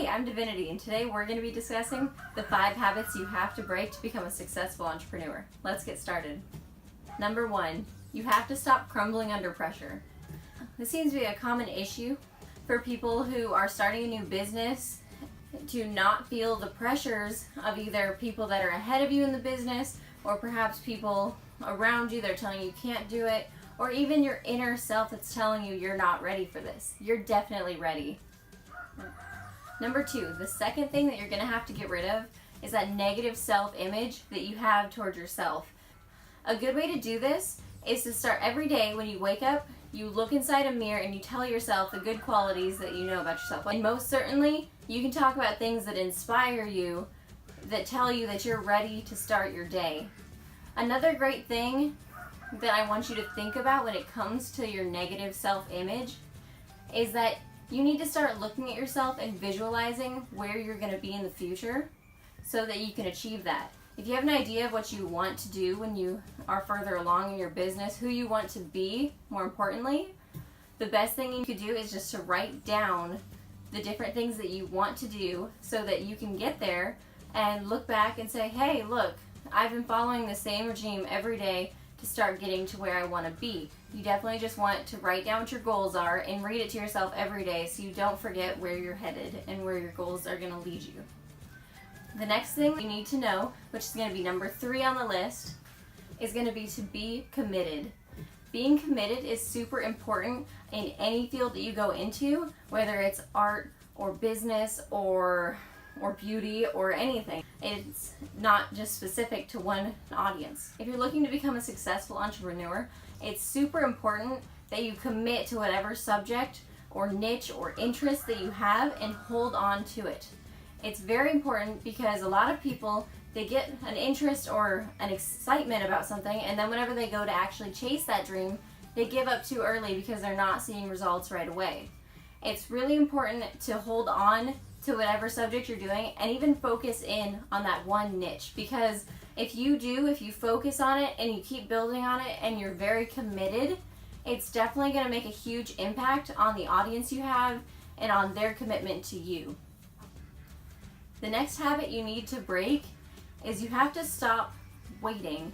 Hey, I'm Divinity, and today we're going to be discussing the 5 habits you have to break to become a successful entrepreneur. Let's get started. Number 1, you have to stop crumbling under pressure. This seems to be a common issue for people who are starting a new business, to not feel the pressures of either people that are ahead of you in the business, or perhaps people around you that are telling you can't do it, or even your inner self that's telling you you're not ready for this. You're definitely ready. Number 2, the second thing that you're going to have to get rid of is that negative self-image that you have towards yourself. A good way to do this is to start every day when you wake up, you look inside a mirror and you tell yourself the good qualities that you know about yourself. And most certainly, you can talk about things that inspire you, that tell you that you're ready to start your day. Another great thing that I want you to think about when it comes to your negative self-image is that you need to start looking at yourself and visualizing where you're going to be in the future so that you can achieve that. If you have an idea of what you want to do when you are further along in your business, who you want to be, more importantly, the best thing you could do is just to write down the different things that you want to do so that you can get there and look back and say, hey, look, I've been following the same regime every day to start getting to where I want to be. You definitely just want to write down what your goals are and read it to yourself every day so you don't forget where you're headed and where your goals are going to lead you. The next thing you need to know, which is going to be number 3 on the list, is going to be committed. Being committed is super important in any field that you go into, whether it's art or business or beauty or anything. It's not just specific to one audience. If you're looking to become a successful entrepreneur, it's super important that you commit to whatever subject or niche or interest that you have and hold on to it. It's very important because a lot of people, they get an interest or an excitement about something, and then whenever they go to actually chase that dream, they give up too early because they're not seeing results right away. It's really important to hold on to whatever subject you're doing and even focus in on that one niche, because if you focus on it and you keep building on it and you're very committed, it's definitely going to make a huge impact on the audience you have and on their commitment to you. The next habit you need to break is you have to stop waiting.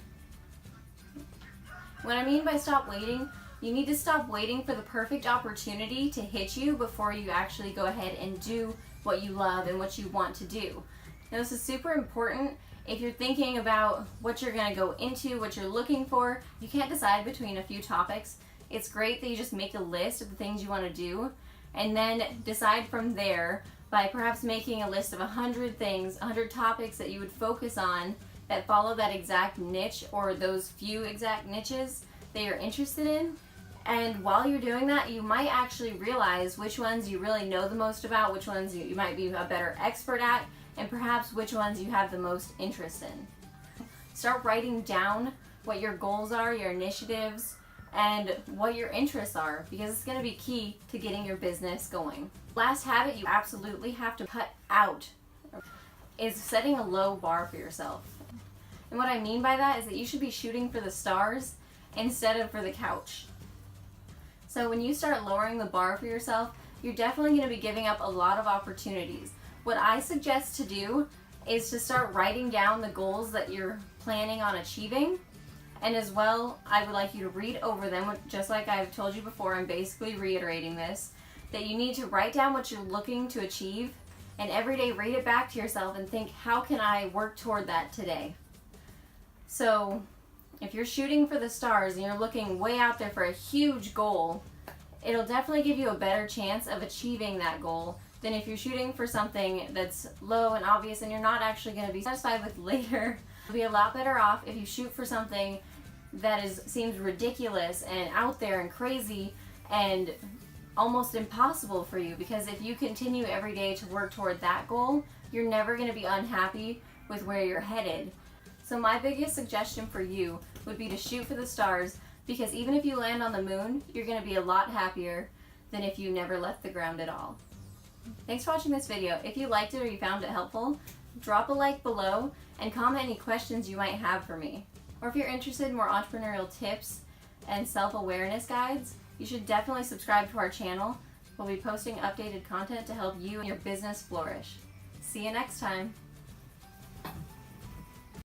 What I mean by stop waiting, you need to stop waiting for the perfect opportunity to hit you before you actually go ahead and do what you love and what you want to do. Now, this is super important. If you're thinking about what you're going to go into, what you're looking for, you can't decide between a few topics. It's great that you just make a list of the things you want to do and then decide from there by perhaps making a list of 100 things, 100 topics that you would focus on that follow that exact niche or those few exact niches that you're interested in. And while you're doing that, you might actually realize which ones you really know the most about, which ones you might be a better expert at, and perhaps which ones you have the most interest in. Start writing down what your goals are, your initiatives, and what your interests are, because it's going to be key to getting your business going. Last habit you absolutely have to cut out is setting a low bar for yourself. And what I mean by that is that you should be shooting for the stars instead of for the couch. So when you start lowering the bar for yourself, you're definitely going to be giving up a lot of opportunities. What I suggest to do is to start writing down the goals that you're planning on achieving. And as well, I would like you to read over them, just like I've told you before. I'm basically reiterating this, that you need to write down what you're looking to achieve, and every day read it back to yourself and think, how can I work toward that today? So if you're shooting for the stars and you're looking way out there for a huge goal, it'll definitely give you a better chance of achieving that goal than if you're shooting for something that's low and obvious and you're not actually going to be satisfied with later. You'll be a lot better off if you shoot for something that seems ridiculous and out there and crazy and almost impossible for you, because if you continue every day to work toward that goal, you're never going to be unhappy with where you're headed. So my biggest suggestion for you would be to shoot for the stars, because even if you land on the moon, you're going to be a lot happier than if you never left the ground at all. Thanks for watching this video. If you liked it or you found it helpful, drop a like below and comment any questions you might have for me. Or if you're interested in more entrepreneurial tips and self-awareness guides, you should definitely subscribe to our channel. We'll be posting updated content to help you and your business flourish. See you next time.